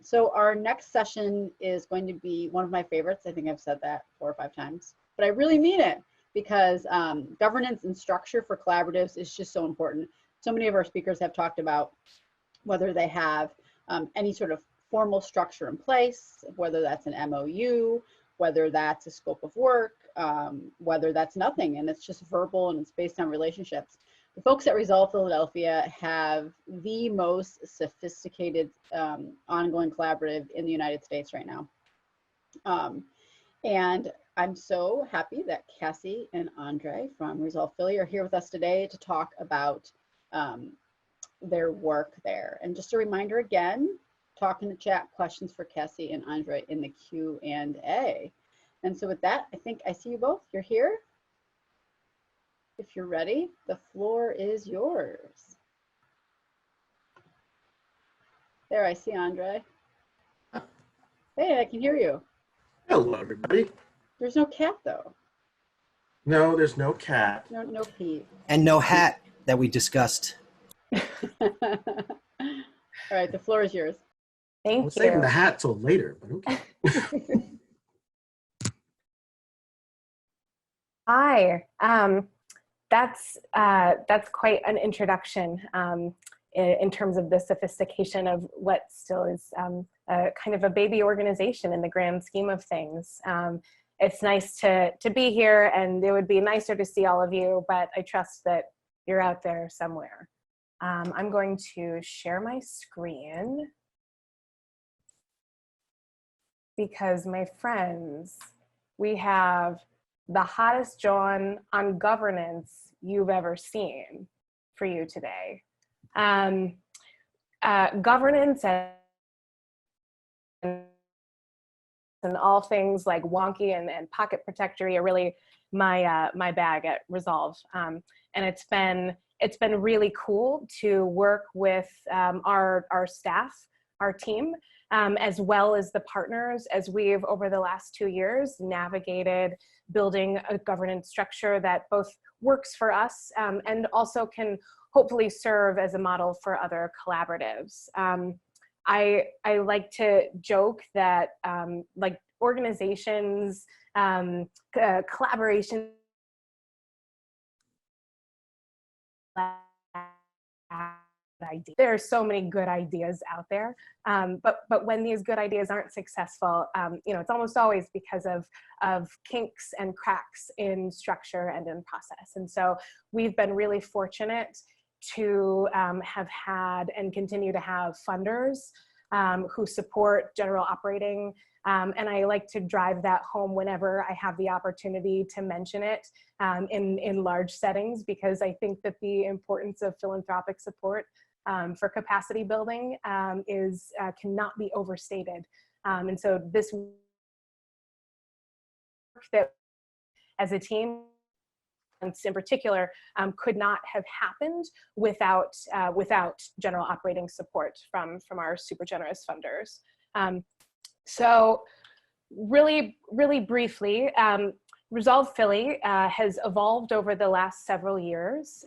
So our next session is going to be one of my favorites. I think I've said that 4 or 5 times, but I really mean it because governance and structure for collaboratives is just so important. So many of our speakers have talked about whether they have any sort of formal structure in place, whether that's an MOU, whether that's a scope of work, whether that's nothing and it's just verbal and it's based on relationships. The folks at Resolve Philadelphia have the most sophisticated ongoing collaborative in the United States right now. And I'm so happy that Cassie and Andre from Resolve Philly are here with us today to talk about their work there. And just a reminder again, talk in the chat, questions for Cassie and Andre in the Q&A. And so with that, I think I see you both. You're here. If you're ready, the floor is yours. There, I see Andre. Hey, I can hear you. Hello, everybody. There's no cat, though. No, there's no cat. No Pete. And no hat that we discussed. All right, the floor is yours. Thank you. Saving the hat till later, but okay. Hi. That's quite an introduction in terms of the sophistication of what still is kind of a baby organization in the grand scheme of things. It's nice to be here, and it would be nicer to see all of you, but I trust that you're out there somewhere. I'm going to share my screen because, my friends, we have the hottest jawn on governance you've ever seen for you today. Governance and all things like wonky and pocket protectory are really my bag at Resolve. And it's been really cool to work with our staff, our team, as well as the partners, as we've over the last 2 years navigated building a governance structure that both works for us and also can hopefully serve as a model for other collaboratives. I like to joke that like organizations, collaboration, there are so many good ideas out there, but when these good ideas aren't successful, it's almost always because of kinks and cracks in structure and in process. And so we've been really fortunate to have had and continue to have funders who support general operating. And I like to drive that home whenever I have the opportunity to mention it in large settings, because I think that the importance of philanthropic support for capacity building cannot be overstated. And so this work that as a team in particular could not have happened without general operating support from our super generous funders. So really briefly, Resolve Philly has evolved over the last several years.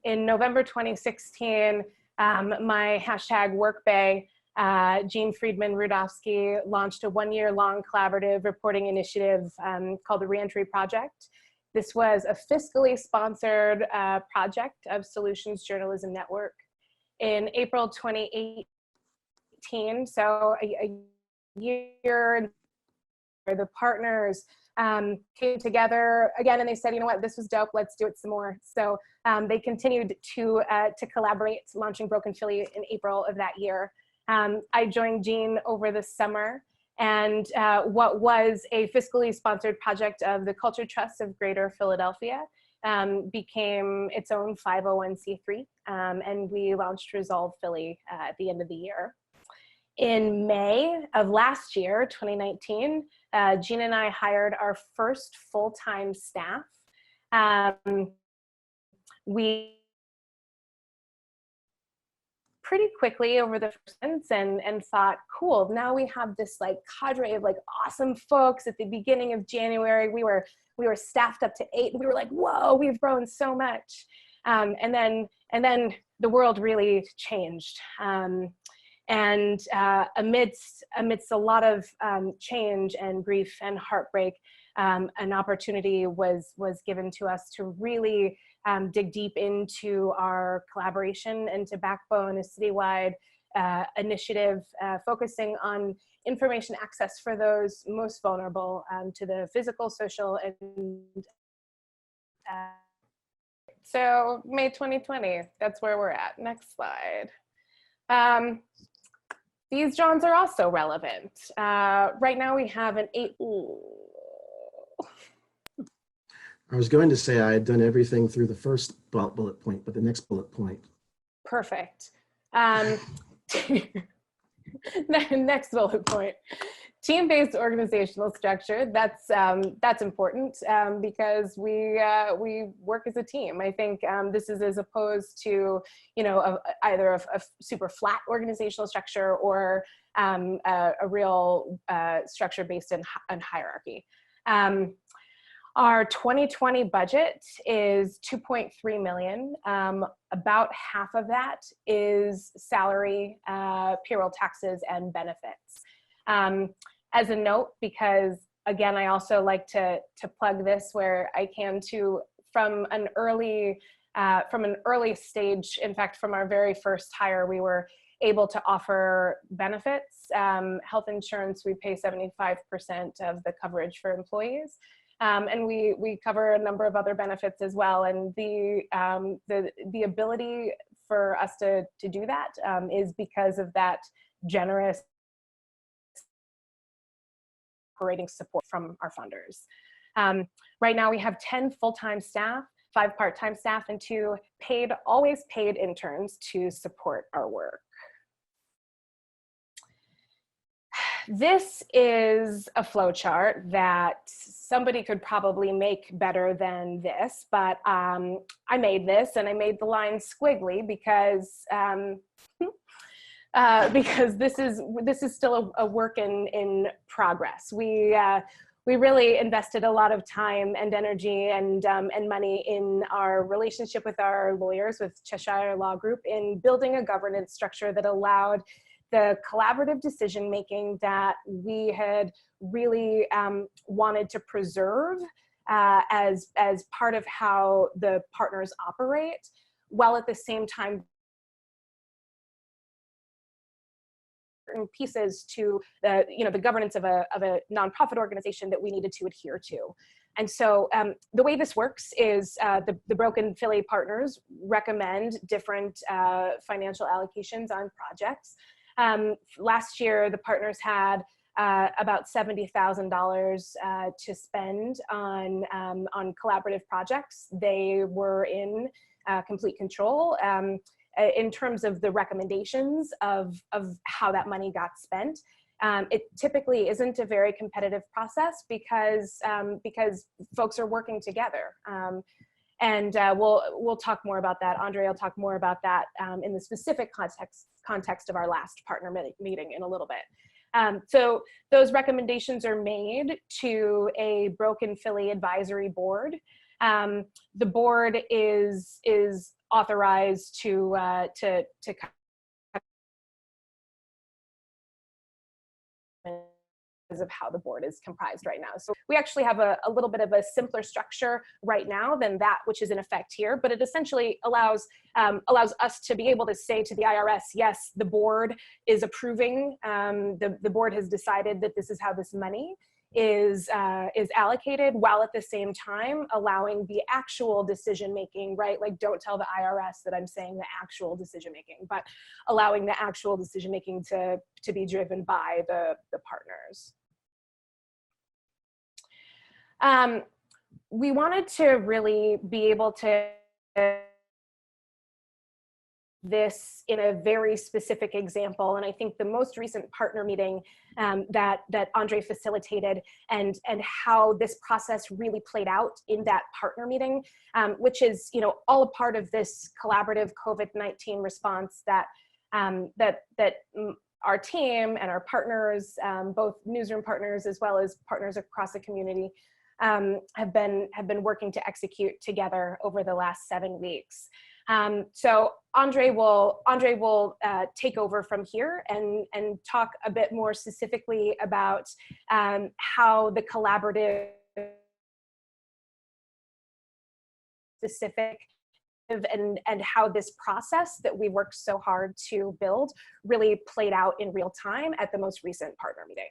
In November 2016, my hashtag WorkBay, Jean Friedman Rudofsky, launched a 1-year-long collaborative reporting initiative called the Reentry Project. This was a fiscally sponsored project of Solutions Journalism Network. In April 2018, so a year, the partners came together again, and they said, you know what, this was dope, let's do it some more. So they continued to collaborate, launching Broken Philly in April of that year. I joined Jean over the summer, and what was a fiscally sponsored project of the Culture Trust of Greater Philadelphia became its own 501c3, and we launched Resolve Philly at the end of the year. In May of last year, 2019, Jean and I hired our first full-time staff. We pretty quickly over the first months and thought, cool, now we have this like cadre of like awesome folks. At the beginning of January, we were staffed up to 8. We were like, whoa, we've grown so much. And then the world really changed. And amidst a lot of change and grief and heartbreak, an opportunity was given to us to really dig deep into our collaboration and to backbone a citywide initiative focusing on information access for those most vulnerable to the physical, social, and so May 2020, that's where we're at. Next slide. These jawns are also relevant. Right now we have an I was going to say I had done everything through the first bullet point, but the next bullet point. Perfect. Next bullet point. Team-based organizational structure. That's important because we work as a team. I think this is as opposed to either a super flat organizational structure or a real structure based on hierarchy. Our 2020 budget is $2.3 million. About half of that is salary, payroll taxes, and benefits. As a note, because again, I also like to plug this where I can too, from an early stage, in fact, from our very first hire, we were able to offer benefits, health insurance. We pay 75% of the coverage for employees. And we cover a number of other benefits as well. And the ability for us to do that is because of that generous operating support from our funders. Right now we have 10 full-time staff, 5 part-time staff, and 2 always paid interns to support our work. This is a flow chart that somebody could probably make better than this, but I made this, and I made the line squiggly because this is still a work in progress. We really invested a lot of time and energy and money in our relationship with our lawyers, with Cheshire Law Group, in building a governance structure that allowed the collaborative decision-making that we had really wanted to preserve as part of how the partners operate, while at the same time certain pieces to the governance of a nonprofit organization that we needed to adhere to. And so the way this works is the Broken Philly partners recommend different financial allocations on projects. Last year, the partners had about $70,000 to spend on collaborative projects. They were in complete control in terms of the recommendations of how that money got spent. It typically isn't a very competitive process because folks are working together. And we'll talk more about that. André will talk more about that in the specific context of our last partner meeting in a little bit. So those recommendations are made to a Broken Philly advisory board. The board is authorized to of how the board is comprised right now. So we actually have a little bit of a simpler structure right now than that which is in effect here, but it essentially allows us to be able to say to the IRS, yes, the board is approving, the board has decided that this is how this money is allocated, while at the same time allowing the actual decision-making, right? Like, don't tell the IRS that I'm saying the actual decision-making, but allowing the actual decision-making to be driven by the partners. We wanted to really be able to this in a very specific example, and I think the most recent partner meeting that André facilitated and how this process really played out in that partner meeting, which is all a part of this collaborative COVID-19 response that our team and our partners, both newsroom partners as well as partners across the community, have been working to execute together over the last 7 weeks. So André will take over from here and talk a bit more specifically about how the collaborative specific and how this process that we worked so hard to build really played out in real time at the most recent partner meeting.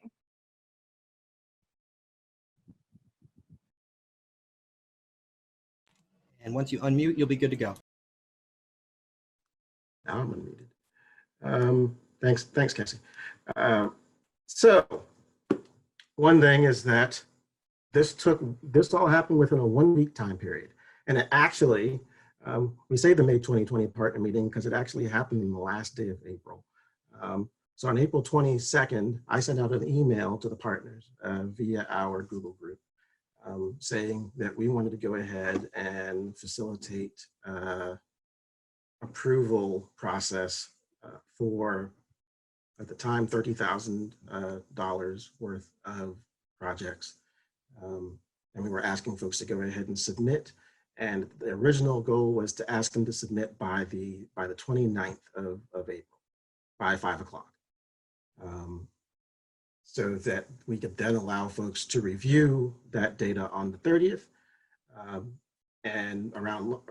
And once you unmute, you'll be good to go. Now I'm unmuted. Thanks, Cassie. So one thing is that this all happened within a 1-week time period. And it actually, we say the May 2020 partner meeting because it actually happened on the last day of April. So on April 22nd, I sent out an email to the partners via our Google group saying that we wanted to go ahead and facilitate approval process for, at the time, $30,000 worth of projects. And we were asking folks to go ahead and submit. And the original goal was to ask them to submit by the 29th of April, by 5 o'clock. So that we could then allow folks to review that data on the 30th and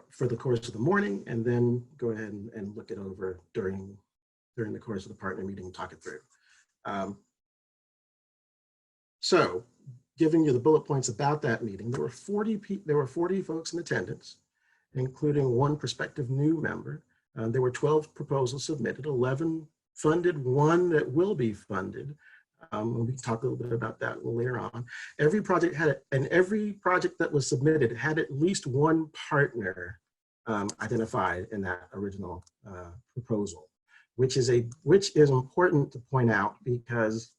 for the course of the morning, and then go ahead and look it over during the course of the partner meeting and talk it through. So giving you the bullet points about that meeting, there were 40 folks in attendance, including one prospective new member. There were 12 proposals submitted, 11 funded, 1 that will be funded. We can talk a little bit about that a little later on. Every project every project that was submitted had at least one partner identified in that original proposal, which is important to point out because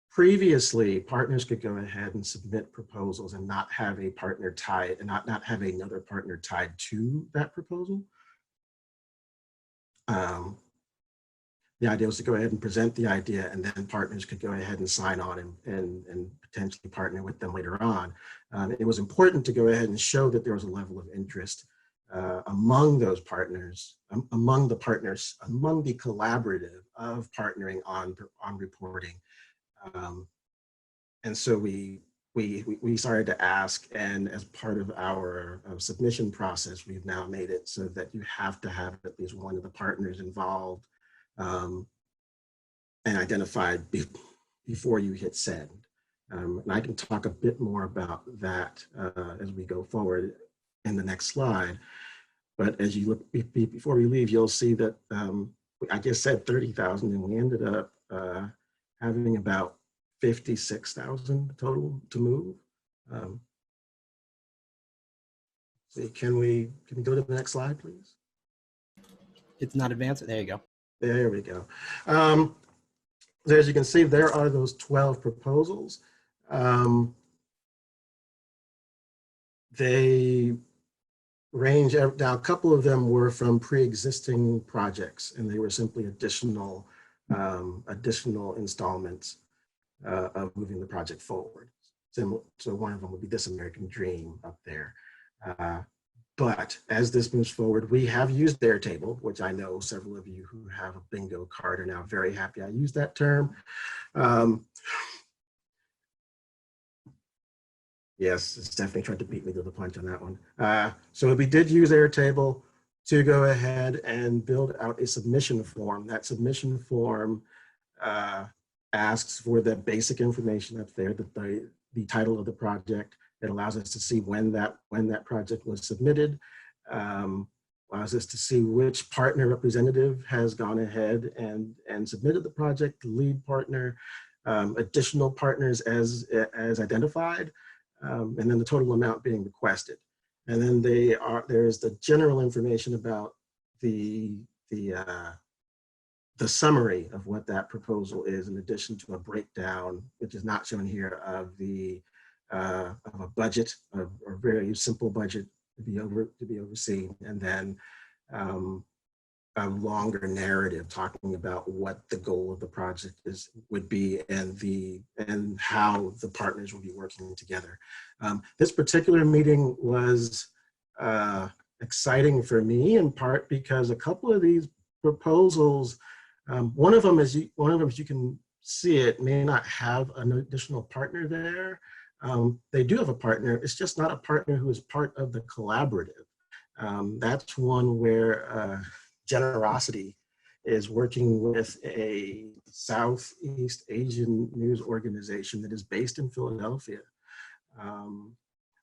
previously partners could go ahead and submit proposals and not have a partner tied and not have another partner tied to that proposal. The idea was to go ahead and present the idea, and then partners could go ahead and sign on and potentially partner with them later on. It was important to go ahead and show that there was a level of interest among those partners, among the collaborative of partnering on reporting. And so we started to ask, and as part of our submission process, we've now made it so that you have to have at least one of the partners involved and identified before you hit send. And I can talk a bit more about that as we go forward in the next slide. But as you look, before we leave, you'll see that I just said 30,000, and we ended up having about 56,000 total to move. So can we go to the next slide, please? It's not advanced. There you go. There we go. So as you can see, there are those 12 proposals. They range, now a couple of them were from pre-existing projects, and they were simply additional installments of moving the project forward. So one of them would be This American Dream up there. But as this moves forward, we have used Airtable, which I know several of you who have a bingo card are now very happy I used that term. Yes, Stefanie tried to beat me to the punch on that one. So we did use Airtable to go ahead and build out a submission form. That submission form asks for the basic information up there, the title of the project. It allows us to see when that project was submitted, allows us to see which partner representative has gone ahead and submitted the project, the lead partner, additional partners as identified, and then the total amount being requested. And then there's the general information about the summary of what that proposal is, in addition to a breakdown, which is not shown here, of a budget, a very simple budget to be overseen, and then a longer narrative talking about what the goal of the project would be, and how the partners will be working together. This particular meeting was exciting for me, in part because a couple of these proposals, one of them, as you can see it, may not have an additional partner there. They do have a partner. It's just not a partner who is part of the collaborative. That's one where Generosity is working with a Southeast Asian news organization that is based in Philadelphia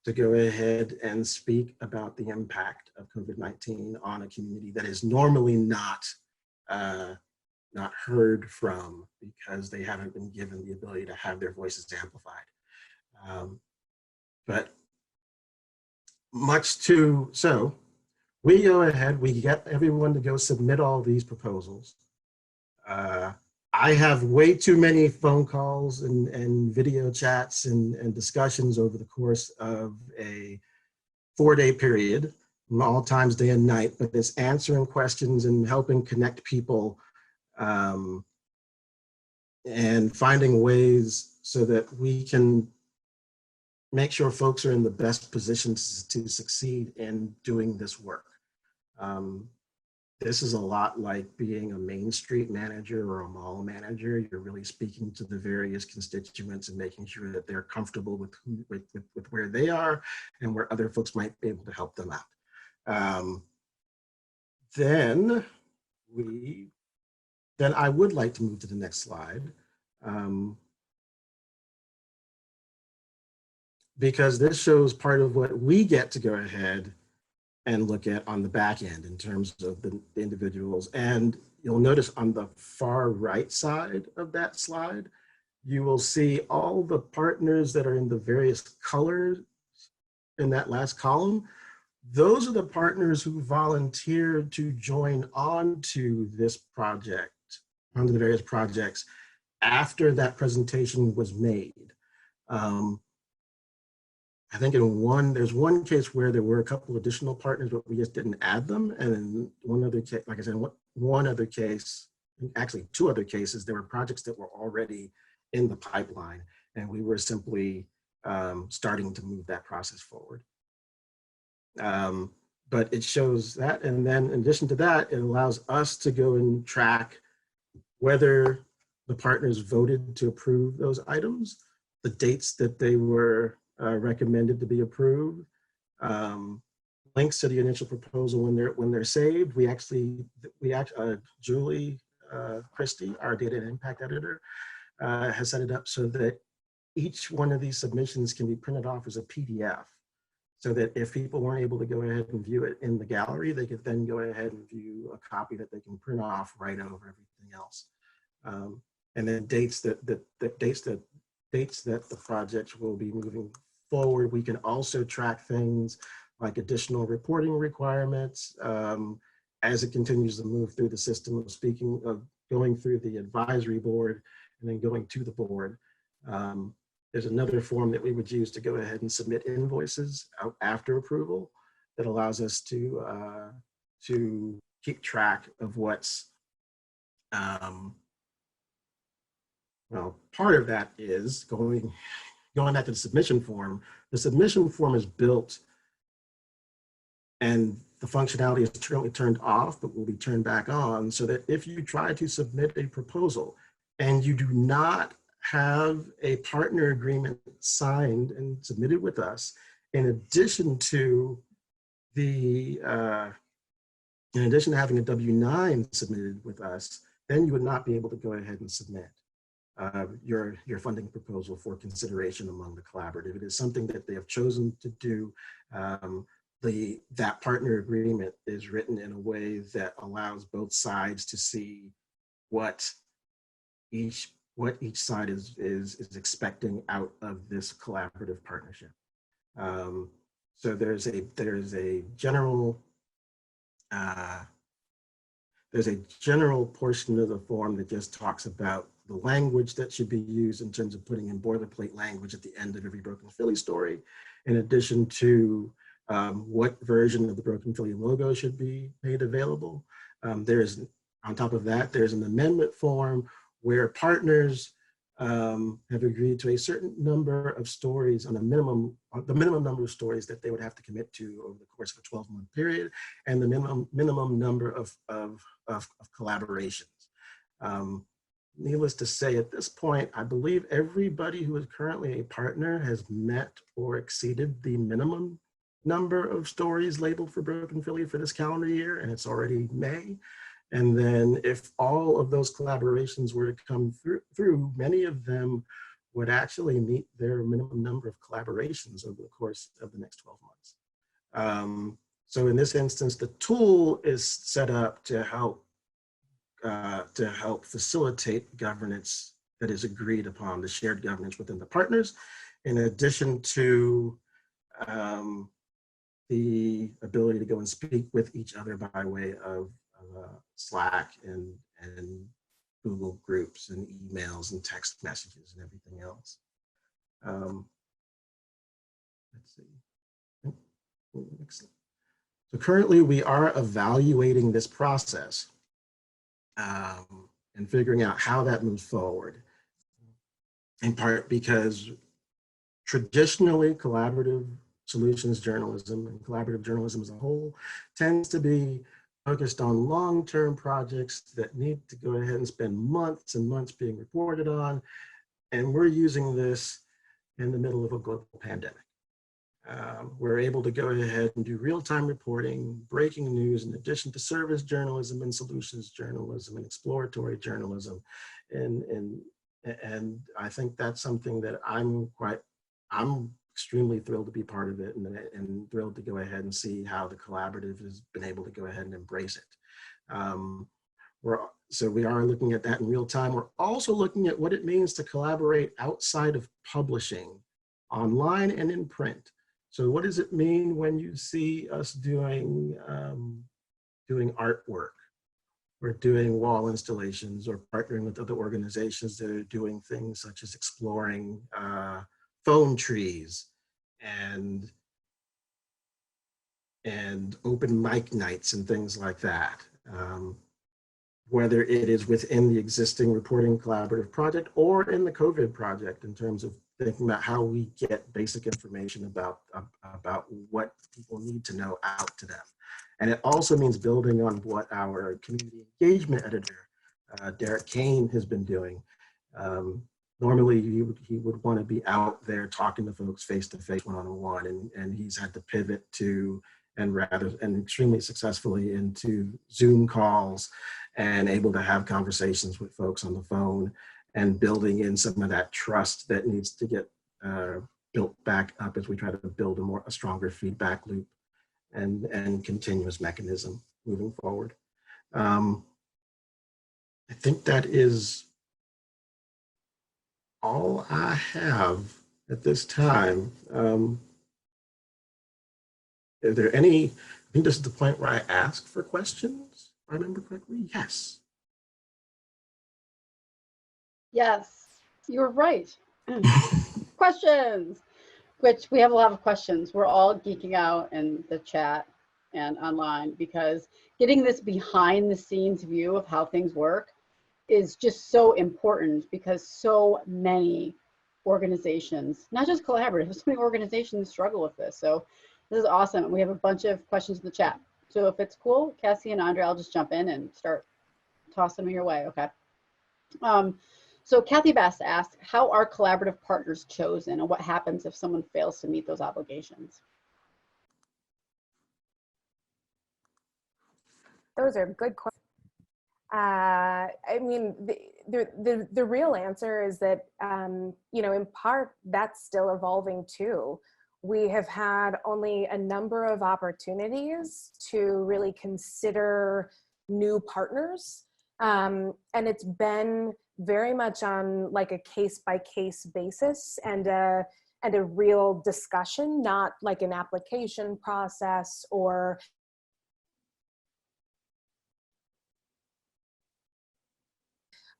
to go ahead and speak about the impact of COVID-19 on a community that is normally not heard from because they haven't been given the ability to have their voices amplified. But so we go ahead, we get everyone to go submit all these proposals. I have way too many phone calls and video chats and discussions over the course of a 4-day period, all times, day and night, but it's answering questions and helping connect people and finding ways so that we can make sure folks are in the best positions to succeed in doing this work. This is a lot like being a Main Street manager or a mall manager. You're really speaking to the various constituents and making sure that they're comfortable with where they are and where other folks might be able to help them out. Then I would like to move to the next slide. Because this shows part of what we get to go ahead and look at on the back end in terms of the individuals. And you'll notice on the far right side of that slide, you will see all the partners that are in the various colors in that last column. Those are the partners who volunteered to join onto this project, onto the various projects after that presentation was made. I think there's one case where there were a couple additional partners, but we just didn't add them. And in one other case, like I said, one other case, actually 2 other cases, there were projects that were already in the pipeline, and we were simply starting to move that process forward. But it shows that, and then in addition to that, it allows us to go and track whether the partners voted to approve those items, the dates that they were recommended to be approved, links to the initial proposal when they're saved. Julie Christie, our data and impact editor, has set it up so that each one of these submissions can be printed off as a PDF, so that if people weren't able to go ahead and view it in the gallery, they could then go ahead and view a copy that they can print off right over everything else. And then dates that the projects will be moving forward. We can also track things like additional reporting requirements as it continues to move through the system of going through the advisory board and then going to the board. There's another form that we would use to go ahead and submit invoices out after approval that allows us to keep track of what's well, part of that is going back to the submission form. The submission form is built and the functionality is currently turned off, but will be turned back on, so that if you try to submit a proposal and you do not have a partner agreement signed and submitted with us, in addition to having a W-9 submitted with us, then you would not be able to go ahead and submit your funding proposal for consideration among the collaborative. It is something that they have chosen to do. That partner agreement is written in a way that allows both sides to see what each side is expecting out of this collaborative partnership. So there's a general portion of the form that just talks about the language that should be used in terms of putting in boilerplate language at the end of every Broken Philly story, in addition to what version of the Broken Philly logo should be made available. On top of that, there's an amendment form where partners have agreed to a certain number of stories on the minimum number of stories that they would have to commit to over the course of a 12-month period, and the minimum number of collaborations. Needless to say, at this point, I believe everybody who is currently a partner has met or exceeded the minimum number of stories labeled for Broken Philly for this calendar year, and it's already May. And then if all of those collaborations were to come through, many of them would actually meet their minimum number of collaborations over the course of the next 12 months. So in this instance, the tool is set up to help facilitate governance that is agreed upon, the shared governance within the partners, in addition to the ability to go and speak with each other by way of Slack and Google groups and emails and text messages and everything else. Let's see. Excellent. So currently we are evaluating this process and figuring out how that moves forward. In part because traditionally collaborative solutions journalism and collaborative journalism as a whole tends to be focused on long-term projects that need to go ahead and spend months and months being reported on. And we're using this in the middle of a global pandemic. We're able to go ahead and do real-time reporting, breaking news, in addition to service journalism and solutions journalism and exploratory journalism. And I think that's something that I'm extremely thrilled to be part of it, and thrilled to go ahead and see how the collaborative has been able to go ahead and embrace it. So we are looking at that in real time. We're also looking at what it means to collaborate outside of publishing, online and in print. So what does it mean when you see us doing artwork, or doing wall installations, or partnering with other organizations that are doing things such as exploring phone trees and open mic nights and things like that. Whether it is within the existing reporting collaborative project or in the COVID project, in terms of thinking about how we get basic information about what people need to know out to them. And it also means building on what our community engagement editor, Derek Kane, has been doing. Normally, he would want to be out there talking to folks face-to-face, one-on-one, and he's had to pivot to, and extremely successfully, into Zoom calls and able to have conversations with folks on the phone, and building in some of that trust that needs to get built back up as we try to build a stronger feedback loop and continuous mechanism moving forward. I think that is all I have at this time. Are there any, I think this is the point where I ask for questions, if I remember correctly. Yes. Yes, you're right. Questions, which we have a lot of questions. We're all geeking out in the chat and online, because getting this behind the scenes view of how things work is just so important, because so many organizations, not just collaborative, so many organizations struggle with this. So this is awesome. We have a bunch of questions in the chat. So if it's cool, Cassie and André, I'll just jump in and start tossing them your way, okay? So Kathy Bass asked, how are collaborative partners chosen, and what happens if someone fails to meet those obligations? Those are good questions. I mean, the real answer is that, you know, in part, that's still evolving too. We have had only a number of opportunities to really consider new partners. And it's been very much on like a case-by-case basis, and a real discussion, not like an application process or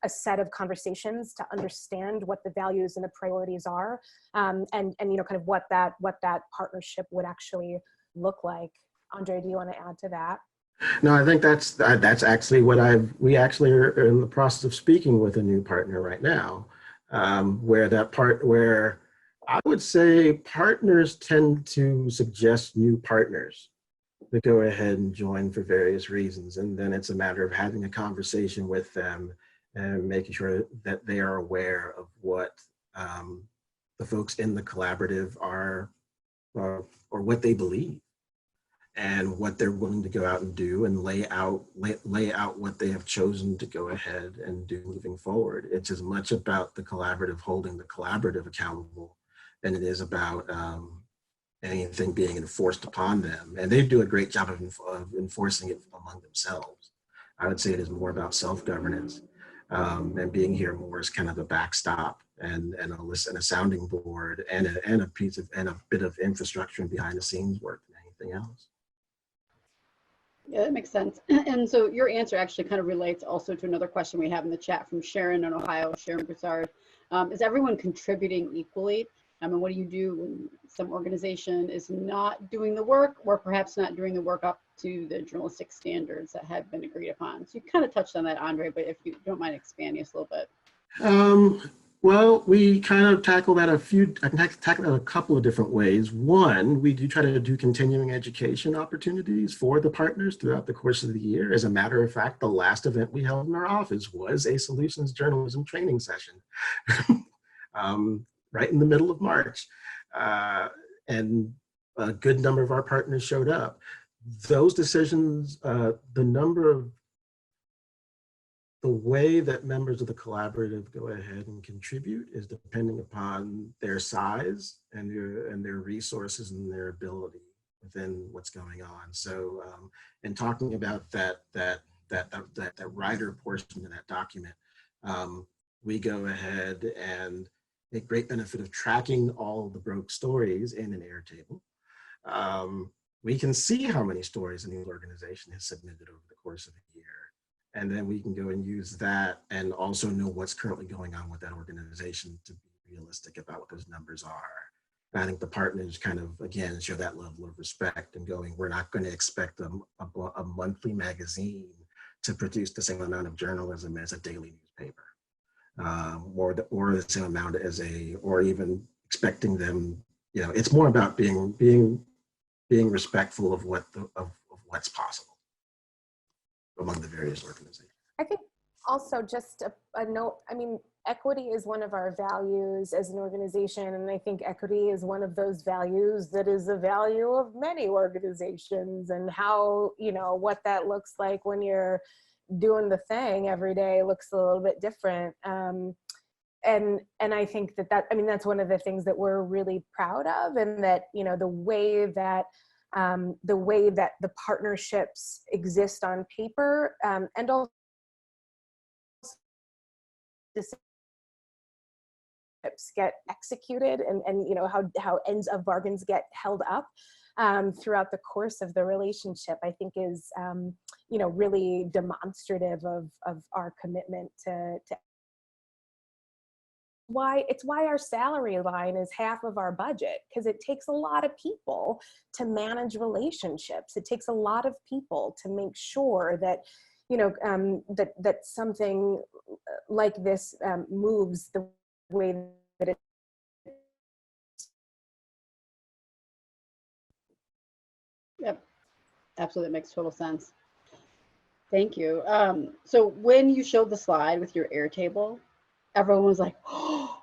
a set of conversations to understand what the values and the priorities are, and you know, kind of what that partnership would actually look like. André, do you want to add to that? No, I think that's actually what we actually are in the process of speaking with a new partner right now. where I would say partners tend to suggest new partners to go ahead and join for various reasons. And then it's a matter of having a conversation with them and making sure that they are aware of what the folks in the collaborative are, or what they believe, and what they're willing to go out and do, and lay out what they have chosen to go ahead and do moving forward. It's as much about the collaborative holding the collaborative accountable than it is about anything being enforced upon them. And they do a great job of enforcing it among themselves. I would say it is more about self-governance, and being here more as kind of a backstop and a sounding board and a bit of infrastructure and behind the scenes work than anything else. Yeah, that makes sense. And so your answer actually kind of relates also to another question we have in the chat from Sharon in Ohio, Sharon Broussard. Is everyone contributing equally? I mean, what do you do when some organization is not doing the work, or perhaps not doing the work up to the journalistic standards that have been agreed upon? So you kind of touched on that, Andre, but if you don't mind expanding us a little bit. Well, we kind of tackle that I can tackle that a couple of different ways. One, we do try to do continuing education opportunities for the partners throughout the course of the year. As a matter of fact, the last event we held in our office was a solutions journalism training session. Right in the middle of March. And a good number of our partners showed up. Those decisions, the way that members of the collaborative go ahead and contribute is depending upon their size and their resources and their ability within what's going on. So in talking about that rider portion of that document, we go ahead and make great benefit of tracking all the broke stories in an Airtable. We can see how many stories a new organization has submitted over the course of a year. And then we can go and use that and also know what's currently going on with that organization to be realistic about what those numbers are. And I think the partners kind of, again, show that level of respect and going, we're not going to expect a monthly magazine to produce the same amount of journalism as a daily newspaper. Or the same amount as or even expecting them, it's more about being respectful of what's possible among the various organizations. I think also just a note, I mean, equity is one of our values as an organization, and I think equity is one of those values that is the value of many organizations, and how, what that looks like when you're doing the thing every day looks a little bit different. And I think that's one of the things that we're really proud of, and that, the way that the partnerships exist on paper, and also get executed, and how ends of bargains get held up throughout the course of the relationship, I think is really demonstrative of our commitment to it's why our salary line is half of our budget, because it takes a lot of people to manage relationships. It takes a lot of people to make sure that that something like this moves the way that it. Yep, absolutely, makes total sense. Thank you. So when you showed the slide with your Airtable, everyone was like, oh,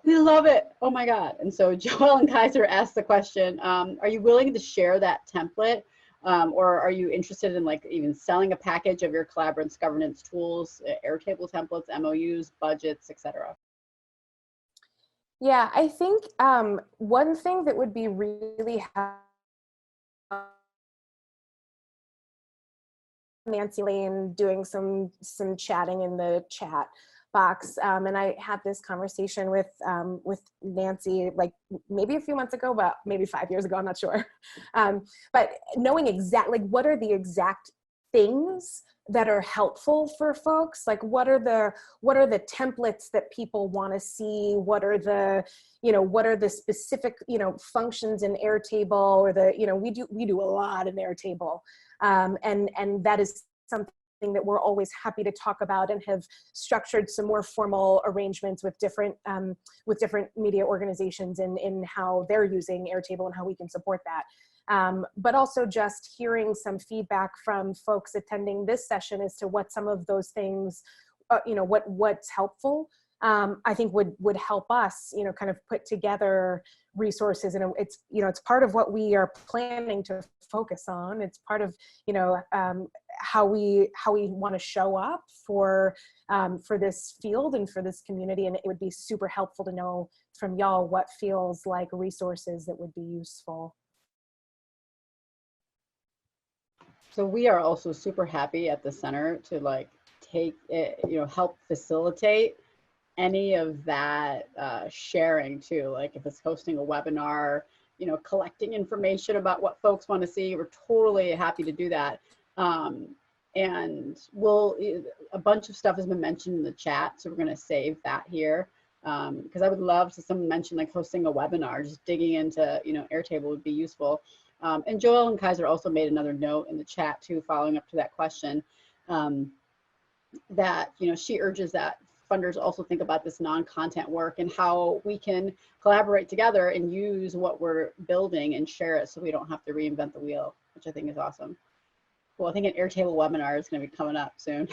we love it. Oh my God. And so Joel and Kaiser asked the question, are you willing to share that template? Or are you interested in even selling a package of your collaborative governance tools, Airtable templates, MOUs, budgets, etc.? Yeah, I think one thing that would be really helpful, Nancy Lane doing some chatting in the chat box, and I had this conversation with Nancy maybe a few months ago, but maybe 5 years ago, I'm not sure. But knowing exactly what are the exact things that are helpful for folks, what are the templates that people want to see, what are the specific functions in Airtable, or we do a lot in Airtable, and that is something that we're always happy to talk about, and have structured some more formal arrangements with different media organizations in how they're using Airtable and how we can support that. But also just hearing some feedback from folks attending this session as to what some of those things, what's helpful, I think would help us, kind of put together resources. And it's part of what we are planning to focus on. It's part of, how we want to show up for this field and for this community. And it would be super helpful to know from y'all what feels like resources that would be useful. So we are also super happy at the center to take it, help facilitate any of that sharing too. Like if it's hosting a webinar, collecting information about what folks want to see, we're totally happy to do that. And a bunch of stuff has been mentioned in the chat, so we're going to save that here. Because I would love to someone mention like hosting a webinar, just digging into, Airtable would be useful. And Joel and Kaiser also made another note in the chat too, following up to that question, that, she urges that funders also think about this non-content work and how we can collaborate together and use what we're building and share it so we don't have to reinvent the wheel, which I think is awesome. Well, I think an Airtable webinar is going to be coming up soon.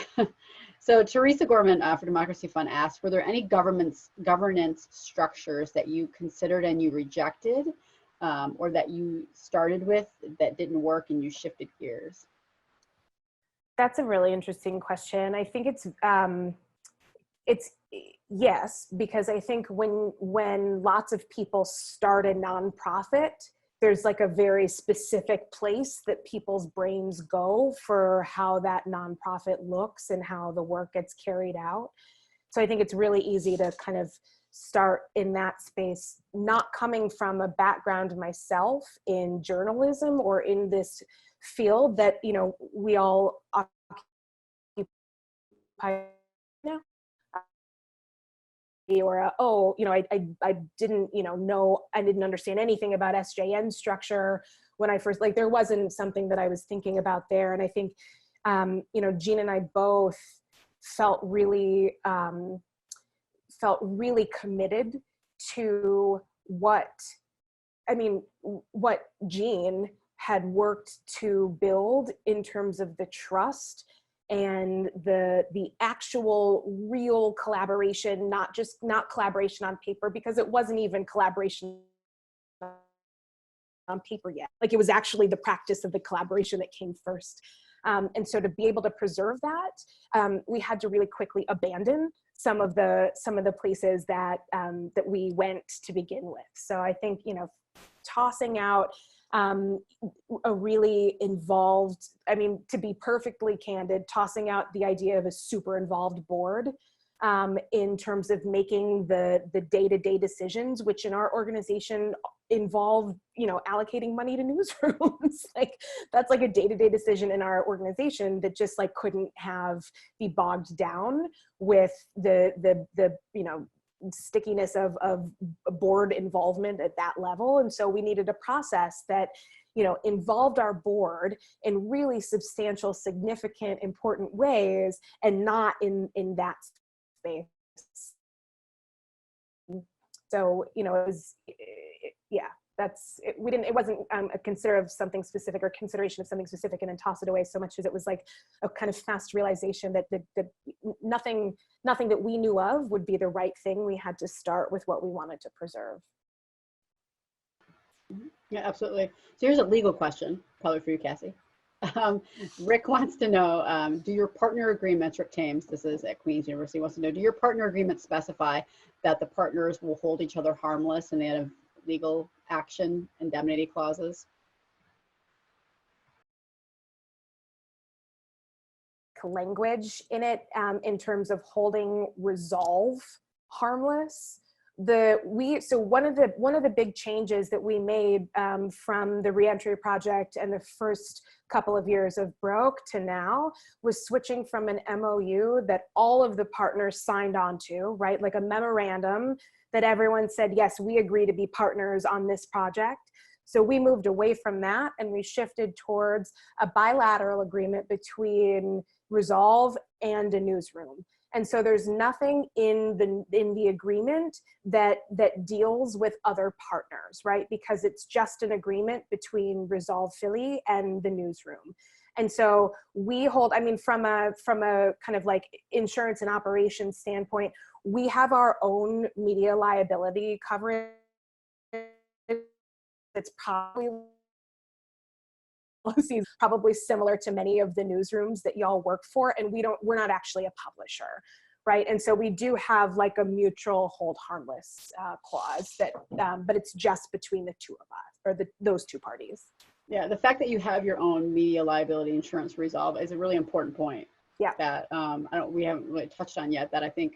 So Teresa Gorman for Democracy Fund asked, were there any governance structures that you considered and you rejected, or that you started with that didn't work and you shifted gears? That's a really interesting question. I think it's yes, because I think when lots of people start a nonprofit, there's like a very specific place that people's brains go for how that nonprofit looks and how the work gets carried out. So I think it's really easy to kind of start in that space, not coming from a background myself in journalism or in this field that, we all occupy now. Or I didn't know, I didn't understand anything about SJN structure when I first, there wasn't something that I was thinking about there. And I think Jean and I both felt really committed to what Jean had worked to build in terms of the trust and the actual real collaboration, not collaboration on paper, because it wasn't even collaboration on paper yet. It was actually the practice of the collaboration that came first. And so to be able to preserve that, we had to really quickly abandon some of the places that we went to begin with. So I think, tossing out a really involved, to be perfectly candid, tossing out the idea of a super involved board in terms of making the day-to-day decisions, which in our organization involve, allocating money to newsrooms. That's a day-to-day decision in our organization that just couldn't be bogged down with the stickiness of board involvement at that level. And so we needed a process that, involved our board in really substantial, significant, important ways, and not in that space. So, it was, yeah, it wasn't a consideration of something specific and then toss it away, so much as it was a kind of fast realization that nothing that we knew of would be the right thing. We had to start with what we wanted to preserve. Yeah, absolutely. So here's a legal question, probably for you, Cassie. Rick wants to know, do your partner agreements, Rick Thames, this is at Queen's University, wants to know, do your partner agreements specify that the partners will hold each other harmless in the end of legal action indemnity clauses? Language in it in terms of holding resolve harmless. So one of the big changes that we made from the reentry project and the first couple of years of Broke to now was switching from an MOU that all of the partners signed on to, right? Like a memorandum that everyone said, yes, we agree to be partners on this project, So we moved away from that and we shifted towards a bilateral agreement between Resolve and a newsroom. And so there's nothing in the agreement that deals with other partners, right? Because it's just an agreement between Resolve Philly and the newsroom. And so we hold, I mean, from a kind of like insurance and operations standpoint, we have our own media liability coverage. It's probably similar to many of the newsrooms that y'all work for, and we're not actually a publisher, right? And so we do have like a mutual hold harmless clause that, but it's just between the two of us, or those two parties. Yeah, the fact that you have your own media liability insurance Resolve is a really important point. Yeah. That we haven't really touched on yet. That I think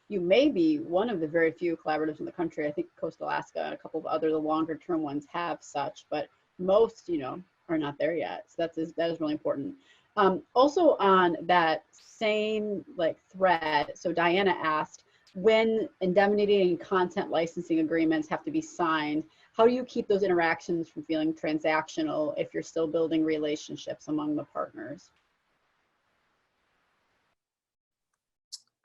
you may be one of the very few collaboratives in the country. I think Coast Alaska and a couple of the longer term ones have such, but most, are not there yet. So that is really important. Also on that same thread, so Diana asked, when indemnity and content licensing agreements have to be signed, how do you keep those interactions from feeling transactional if you're still building relationships among the partners?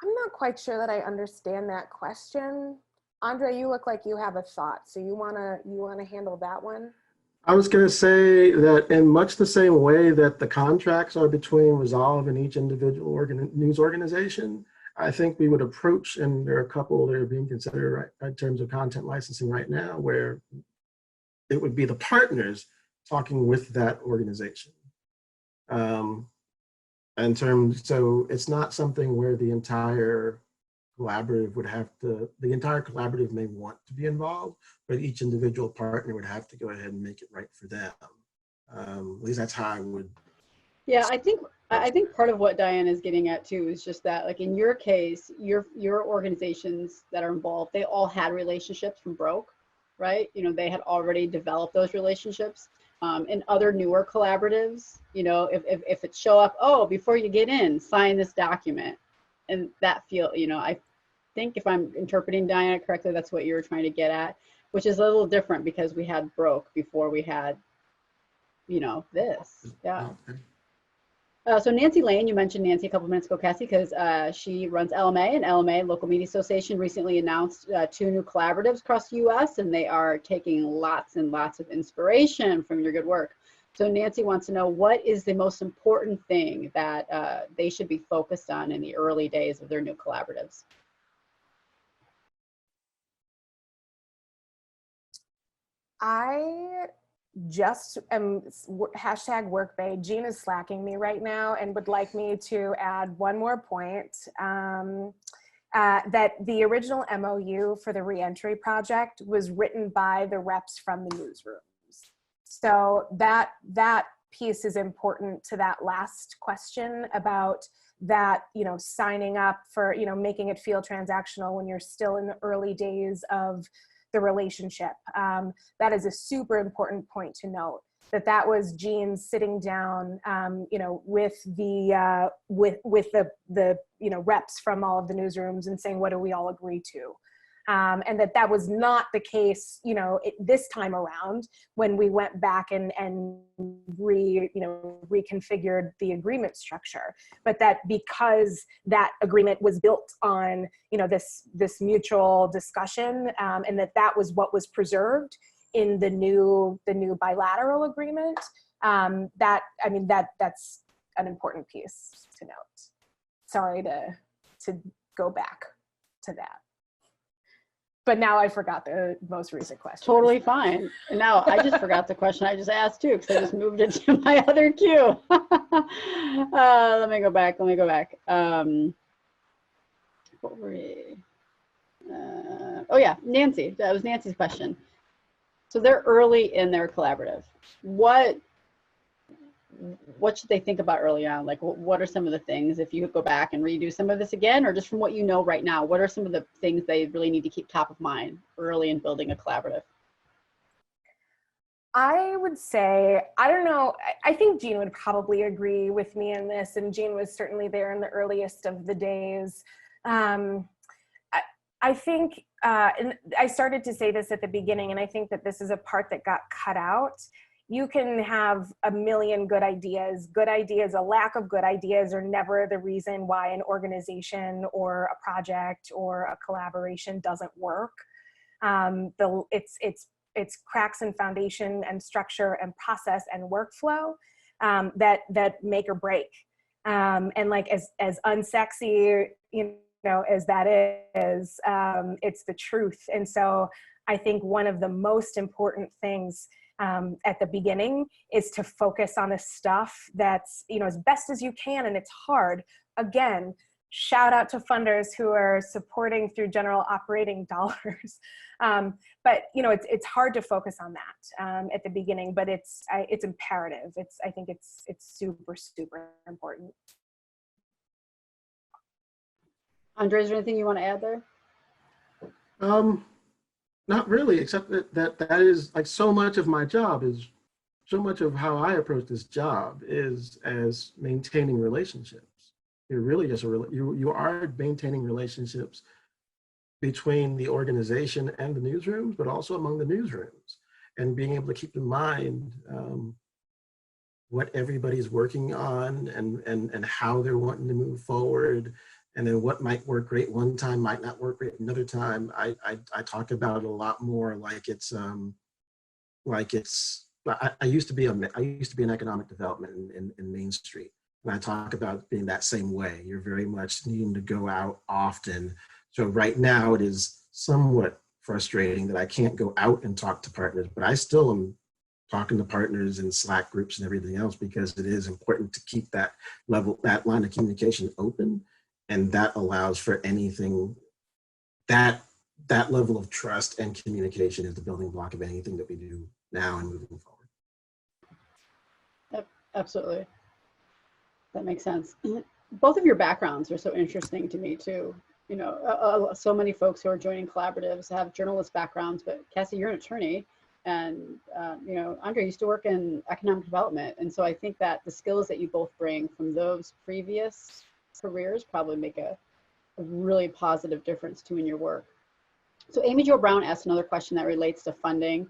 I'm not quite sure that I understand that question. Andre, you look like you have a thought, so you wanna handle that one? I was going to say that in much the same way that the contracts are between Resolve and each individual news organization, I think we would approach, and there are a couple that are being considered right in terms of content licensing right now, where it would be the partners talking with that organization. So it's not something where the entire collaborative the entire collaborative may want to be involved, but each individual partner would have to go ahead and make it right for them. At least that's how I would. Yeah, I think part of what Diane is getting at too is just that, like in your case, your organizations that are involved, they all had relationships from Broke, right? They had already developed those relationships. In other newer collaboratives, if it show up, oh, before you get in, sign this document, and that I think if I'm interpreting Diana correctly, that's what you were trying to get at, which is a little different because we had Broke before we had, this. Yeah. So Nancy Lane, you mentioned Nancy a couple minutes ago, Cassie, because she runs LMA, and LMA, Local Media Association, recently announced 2 new collaboratives across the U.S., and they are taking lots and lots of inspiration from your good work. So Nancy wants to know, what is the most important thing that they should be focused on in the early days of their new collaboratives? I just am #workbay. Jean is slacking me right now and would like me to add one more point, that the original MOU for the reentry project was written by the reps from the newsrooms. So that piece is important to that last question about that, signing up for, making it feel transactional when you're still in the early days of the relationship. That is a super important point to note, that was Jean sitting down, with the reps from all of the newsrooms and saying, what do we all agree to? And that was not the case, this time around when we went back and reconfigured the agreement structure, but that because that agreement was built on, this mutual discussion, and that was what was preserved in the new bilateral agreement. That's an important piece to note. Sorry to go back to that. But now I forgot the most recent question. Totally fine. And now I just forgot the question I just asked too, because I just moved it to my other queue. Let me go back. What were we? Oh yeah, Nancy. That was Nancy's question. So they're early in their collaborative. What should they think about early on? Like, what are some of the things, if you could go back and redo some of this again, or just from what you know right now, what are some of the things they really need to keep top of mind early in building a collaborative? I would say, I don't know, I think Jean would probably agree with me in this, and Jean was certainly there in the earliest of the days. I think, and I started to say this at the beginning, and I think that this is a part that got cut out. You can have a million good ideas. Good ideas, a lack of good ideas are never the reason why an organization or a project or a collaboration doesn't work. It's cracks in foundation and structure and process and workflow that make or break. And like as unsexy, as that is, it's the truth. And so I think one of the most important things at the beginning is to focus on the stuff that's, as best as you can, and it's hard. Again, shout out to funders who are supporting through general operating dollars. But it's hard to focus on that at the beginning, but it's imperative. I think it's super, super important. André, is there anything you want to add there? Not really, except that is like so much of my job is, so much of how I approach this job is as maintaining relationships. You're really just you are maintaining relationships between the organization and the newsrooms, but also among the newsrooms, and being able to keep in mind what everybody's working on and how they're wanting to move forward. And then what might work great one time might not work great another time. I talk about it a lot more like it's I used to be in economic development in Main Street, and I talk about being that same way. You're very much needing to go out often. So right now it is somewhat frustrating that I can't go out and talk to partners, but I still am talking to partners in Slack groups and everything else, because it is important to keep that line of communication open. And that allows for anything, that level of trust and communication is the building block of anything that we do now and moving forward. Yep, absolutely. That makes sense. Both of your backgrounds are so interesting to me too. So many folks who are joining collaboratives have journalist backgrounds, but Cassie, you're an attorney, and André used to work in economic development. And so I think that the skills that you both bring from those previous careers probably make a really positive difference too in your work. So Amy Jo Brown asked another question that relates to funding,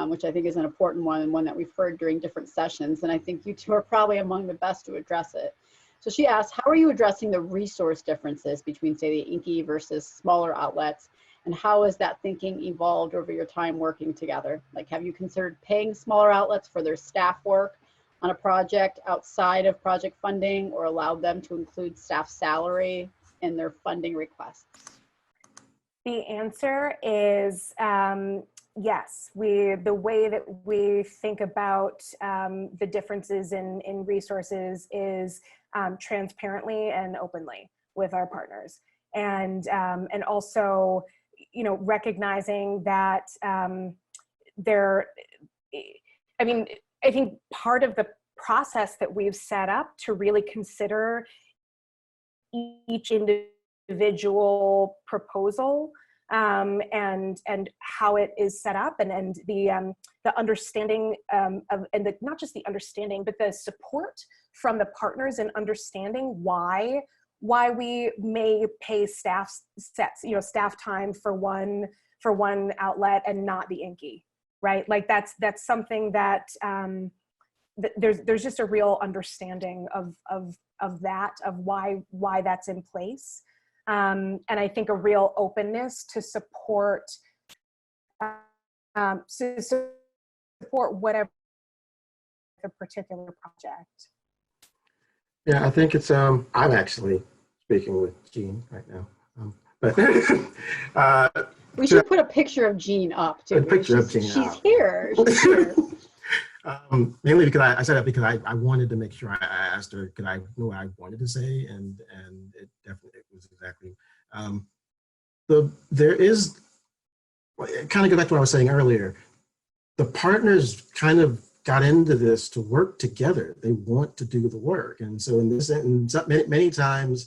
which I think is an important one, and one that we've heard during different sessions. And I think you two are probably among the best to address it. So she asked, how are you addressing the resource differences between, say, the INCI versus smaller outlets? And how has that thinking evolved over your time working together? Like, have you considered paying smaller outlets for their staff work on a project outside of project funding, or allowed them to include staff salary in their funding requests? The answer is yes. The way that we think about the differences in resources is transparently and openly with our partners, and also recognizing that I think part of the process that we've set up to really consider each individual proposal and how it is set up, and the understanding not just the understanding, but the support from the partners in understanding why we may pay staff time for one outlet and not the INCI. Right, like that's something that there's just a real understanding of why that's in place, and I think a real openness to support whatever the particular project. Yeah, I think it's I'm actually speaking with Jean right now, but. We should put a picture of Jean up too. A picture of Jean. She's here. She's here. Mainly because I said that because I wanted to make sure I asked her because I knew what I wanted to say, and it definitely was exactly. There is, it kind of goes back to what I was saying earlier. The partners kind of got into this to work together. They want to do the work, and so many times.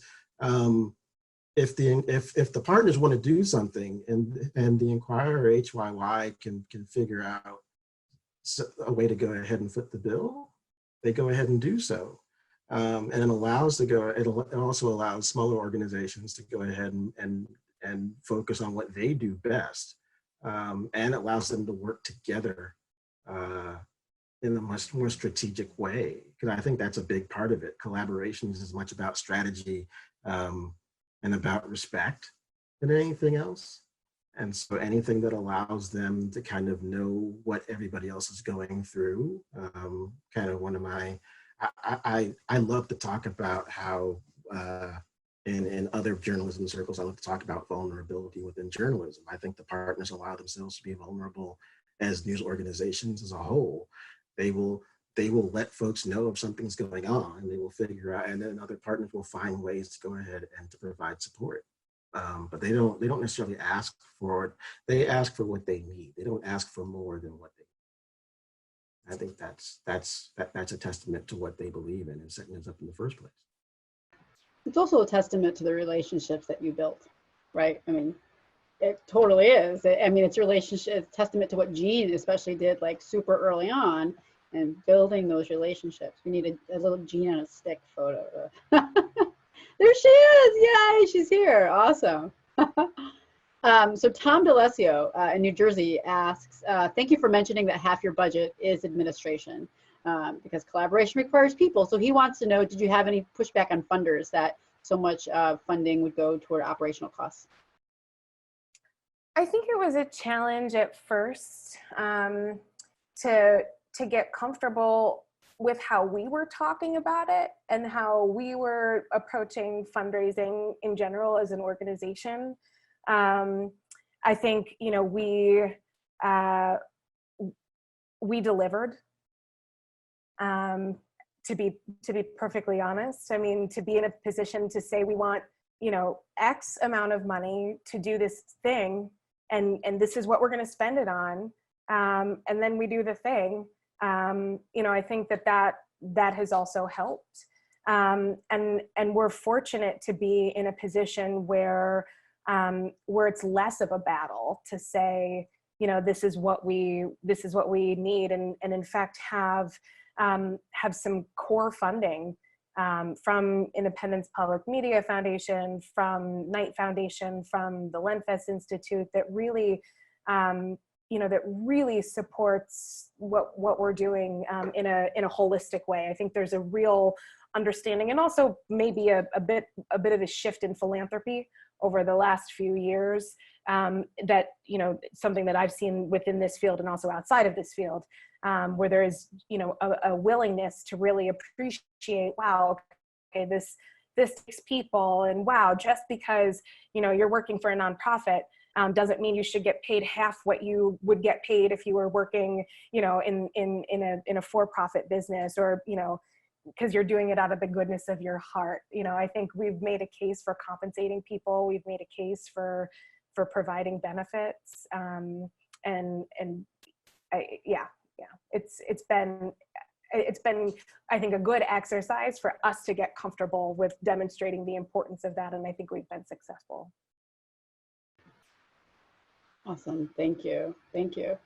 If the partners want to do something and the Inquirer or HYY can figure out a way to go ahead and foot the bill, they go ahead and do so, and it also allows smaller organizations to go ahead and and focus on what they do best. And allows them to work together in a much more strategic way. Because I think that's a big part of it. Collaboration is as much about strategy and about respect than anything else. And so anything that allows them to kind of know what everybody else is going through, kind of one of my, I love to talk about how in other journalism circles, I love to talk about vulnerability within journalism. I think the partners allow themselves to be vulnerable as news organizations as a whole. They will let folks know if something's going on, and they will figure out, and then other partners will find ways to go ahead and to provide support. But they don't necessarily ask for it. They ask for what they need. They don't ask for more than what they need. I think that's a testament to what they believe in and setting us up in the first place. It's also a testament to the relationships that you built, right? I mean, it totally is. I mean, it's it's testament to what Jean especially did like super early on and building those relationships. We need a little Jean on a stick photo. There she is. Yay, she's here. Awesome. So Tom DeLesio in New Jersey asks, thank you for mentioning that half your budget is administration because collaboration requires people. So he wants to know, did you have any pushback on funders that so much funding would go toward operational costs? I think it was a challenge at first to get comfortable with how we were talking about it and how we were approaching fundraising in general as an organization. I think, you know, we delivered, to be perfectly honest. I mean, to be in a position to say we want, you know, X amount of money to do this thing, and this is what we're going to spend it on, and then we do the thing. You know, I think that has also helped, and we're fortunate to be in a position where it's less of a battle to say, you know, this is what we need, and in fact have some core funding from Independence Public Media Foundation, from Knight Foundation, from the Lenfest Institute that really, you know, that really supports what we're doing in a holistic way. I think there's a real understanding, and also maybe a bit of a shift in philanthropy over the last few years, that, you know, something that I've seen within this field and also outside of this field, where there is, you know, a willingness to really appreciate, wow, okay, this takes people, and wow, just because, you know, you're working for a nonprofit doesn't mean you should get paid half what you would get paid if you were working, you know, in a for-profit business, or, you know, because you're doing it out of the goodness of your heart. You know, I think we've made a case for compensating people. We've made a case for providing benefits, it's been, I think, a good exercise for us to get comfortable with demonstrating the importance of that, and I think we've been successful. Awesome, thank you, thank you.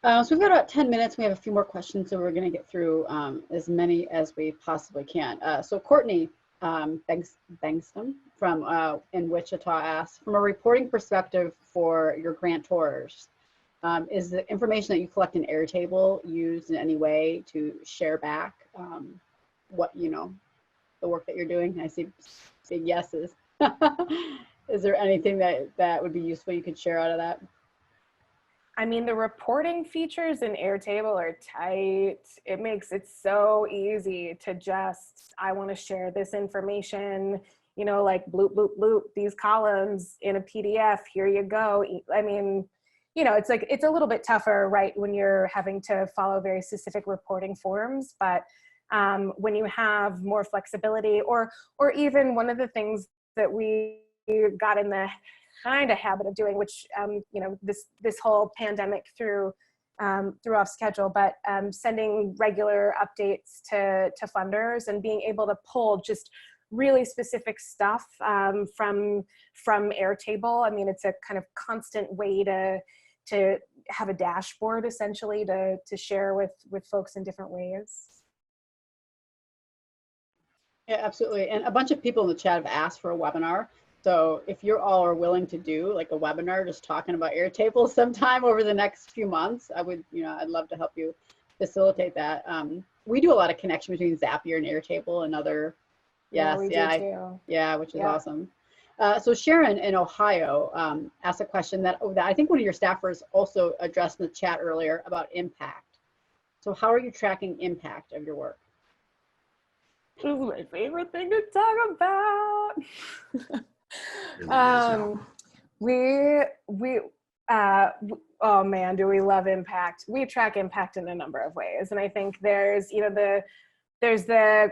So we've got about 10 minutes. We have a few more questions, so we're going to get through as many as we possibly can. So Courtney Bengston from in Wichita asks, from a reporting perspective for your grantors, is the information that you collect in Airtable used in any way to share back what, you know, the work that you're doing? I see big yeses. Is there anything that would be useful you could share out of that? I mean, the reporting features in Airtable are tight. It makes it so easy to just, I want to share this information, you know, like bloop, bloop, bloop, these columns in a PDF, here you go. I mean, you know, it's like, it's a little bit tougher, right, when you're having to follow very specific reporting forms, but when you have more flexibility, or even one of the things that we got in the kind of habit of doing, which, you know, this whole pandemic threw off schedule, but sending regular updates to funders and being able to pull just really specific stuff from Airtable. I mean, it's a kind of constant way to have a dashboard, essentially, to share with folks in different ways. Yeah, absolutely. And a bunch of people in the chat have asked for a webinar. So if you all are willing to do like a webinar just talking about Airtable sometime over the next few months, I would, I'd love to help you facilitate that. We do a lot of connection between Zapier and Airtable and other, Yeah, we do too. yeah, which is awesome. So Sharon in Ohio asked a question that I think one of your staffers also addressed in the chat earlier about impact. So how are you tracking impact of your work? This is my favorite thing to talk about. Oh man, do we love impact. We track impact in a number of ways. And I think there's, there's the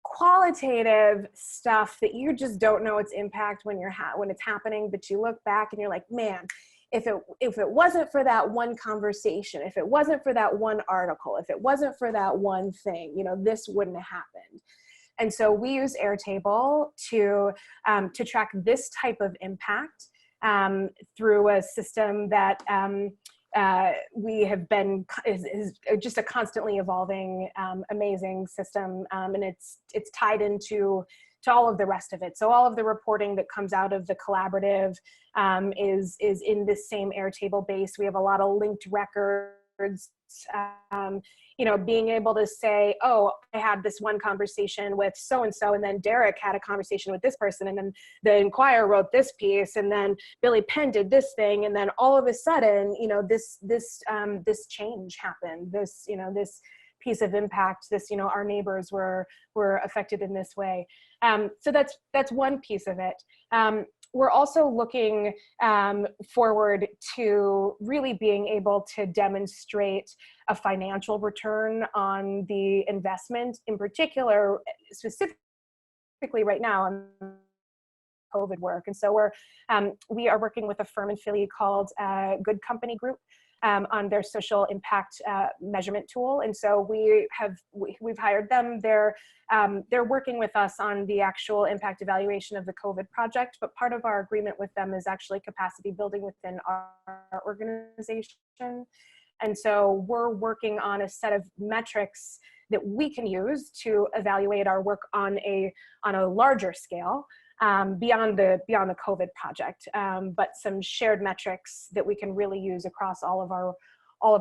qualitative stuff that you just don't know its impact when it's happening, but you look back and you're like, man, if it wasn't for that one conversation, if it wasn't for that one article, if it wasn't for that one thing, this wouldn't have happened. And so we use Airtable to track this type of impact through a system that we have been is just a constantly evolving, amazing system, and it's tied into all of the rest of it. So all of the reporting that comes out of the collaborative is in this same Airtable base. We have a lot of linked records. Being able to say, oh, I had this one conversation with so-and-so, and then Derek had a conversation with this person, and then the Inquirer wrote this piece, and then Billy Penn did this thing, and then all of a sudden, this change happened, this piece of impact, our neighbors were affected in this way. So that's one piece of it. We're also looking forward to really being able to demonstrate a financial return on the investment, in particular, specifically right now on COVID work. And so we are working with a firm in Philly called Good Company Group on their social impact measurement tool. And so we've hired them. They're working with us on the actual impact evaluation of the COVID project, but part of our agreement with them is actually capacity building within our organization. And so we're working on a set of metrics that we can use to evaluate our work on a larger scale. Beyond the COVID project, but some shared metrics that we can really use across all of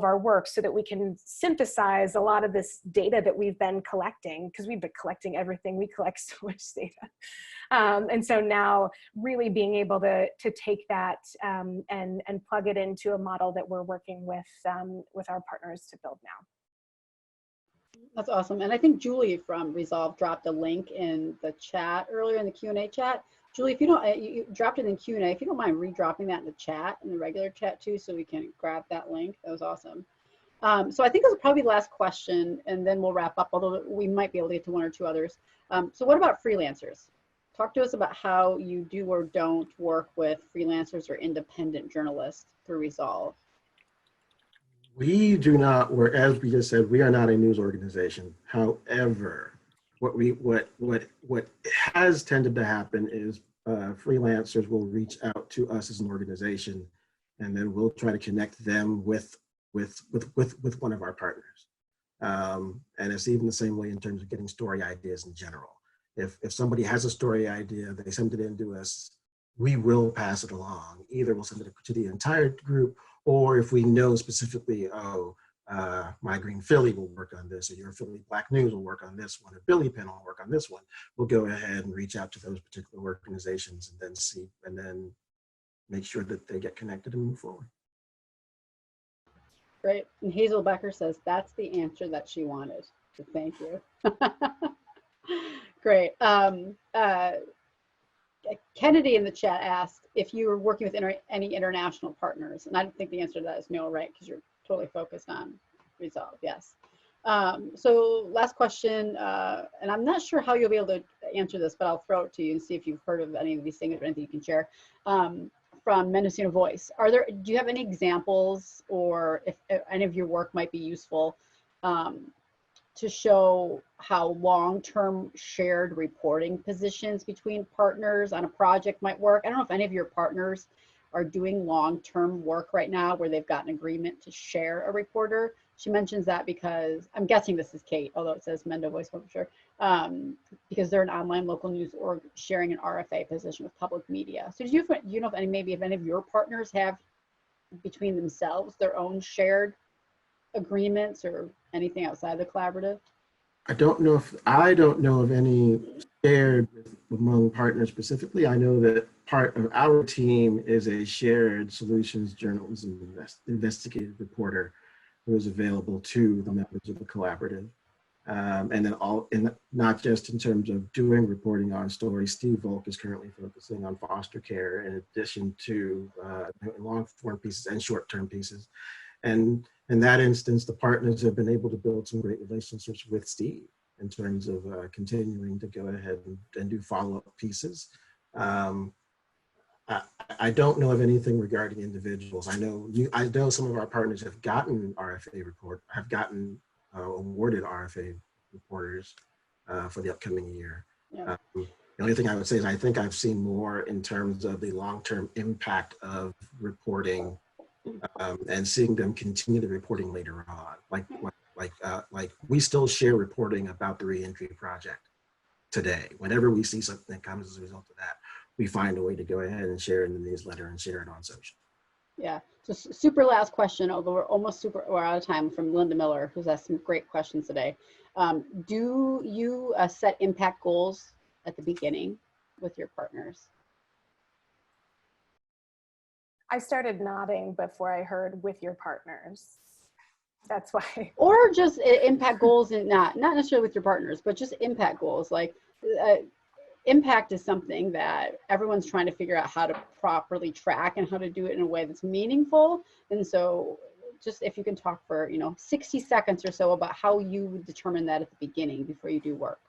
our work, so that we can synthesize a lot of this data that we've been collecting, because we've been collecting everything. We collect so much data, and so now really being able to take that and plug it into a model that we're working with our partners to build now. That's awesome. And I think Julie from Resolve dropped a link in the chat earlier in the Q&A chat. Julie, if you don't, you dropped it in Q&A. If you don't mind redropping that in the chat, in the regular chat too, so we can grab that link. That was awesome. So I think this is probably the last question, and then we'll wrap up, although we might be able to get to one or two others. So what about freelancers? Talk to us about how you do or don't work with freelancers or independent journalists through Resolve. We do not, as we just said, we are not a news organization. However, what has tended to happen is freelancers will reach out to us as an organization, and then we'll try to connect them with one of our partners. And it's even the same way in terms of getting story ideas in general. If somebody has a story idea, they send it in to us, we will pass it along. Either we'll send it to the entire group, or if we know specifically, My Green Philly will work on this, or Your Philly Black News will work on this one, or Billy Penn will work on this one, we'll go ahead and reach out to those particular organizations and then make sure that they get connected and move forward. Great. And Hazel Becker says that's the answer that she wanted. So thank you. Great. Kennedy in the chat asked if you were working with any international partners, and I think the answer to that is no, right? Because you're totally focused on Resolve. Yes. So last question, and I'm not sure how you'll be able to answer this, but I'll throw it to you and see if you've heard of any of these things or anything you can share. From Mendocino Voice, do you have any examples, or if any of your work might be useful to show how long-term shared reporting positions between partners on a project might work? I don't know if any of your partners are doing long-term work right now where they've got an agreement to share a reporter. she mentions that because I'm guessing this is Kate, although it says Mendo Voice Publisher, because they're an online local news org sharing an RFA position with public media. So do you know if maybe if any of your partners have between themselves their own shared agreements or anything outside the collaborative? I don't know of any shared among partners specifically. I know that part of our team is a shared solutions journalism investigative reporter who is available to the members of the collaborative. And then not just in terms of doing reporting on stories. Steve Volk is currently focusing on foster care in addition to long form pieces and short term pieces. And in that instance, the partners have been able to build some great relationships with Steve in terms of continuing to go ahead and do follow-up pieces. I don't know of anything regarding individuals. I know some of our partners have gotten awarded RFA reporters for the upcoming year. Yeah. The only thing I would say is I think I've seen more in terms of the long-term impact of reporting and seeing them continue the reporting later on. Like we still share reporting about the reentry project today. Whenever we see something that comes as a result of that, we find a way to go ahead and share it in the newsletter and share it on social. Yeah, just super last question, although we're out of time, from Linda Miller, who's asked some great questions today. Do you set impact goals at the beginning with your partners? I started nodding before I heard with your partners. That's why. Or just impact goals, and not necessarily with your partners, but just impact goals. Like impact is something that everyone's trying to figure out how to properly track and how to do it in a way that's meaningful. And so just if you can talk for 60 seconds or so about how you would determine that at the beginning before you do work.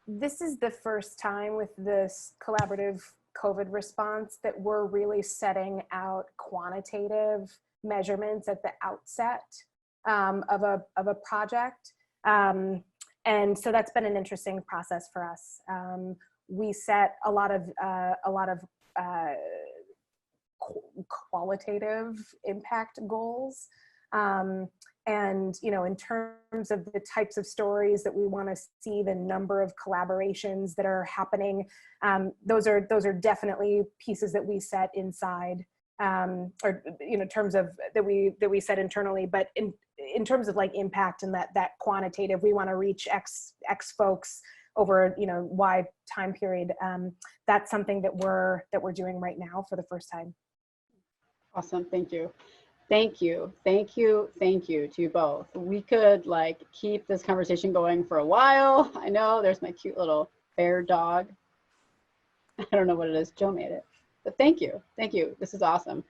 This is the first time with this collaborative COVID response that we're really setting out quantitative measurements at the outset of a project. And so that's been an interesting process for us. We set a lot of qualitative impact goals. And in terms of the types of stories that we want to see, the number of collaborations that are happening, those are definitely pieces that we set inside, or terms of that we set internally. But in terms of like impact and that quantitative, we want to reach X folks over Y time period. That's something that we're doing right now for the first time. Awesome, thank you. Thank you to you both. We could keep this conversation going for a while. I know there's my cute little bear dog. I don't know what it is. Joe made it, but thank you. This is awesome.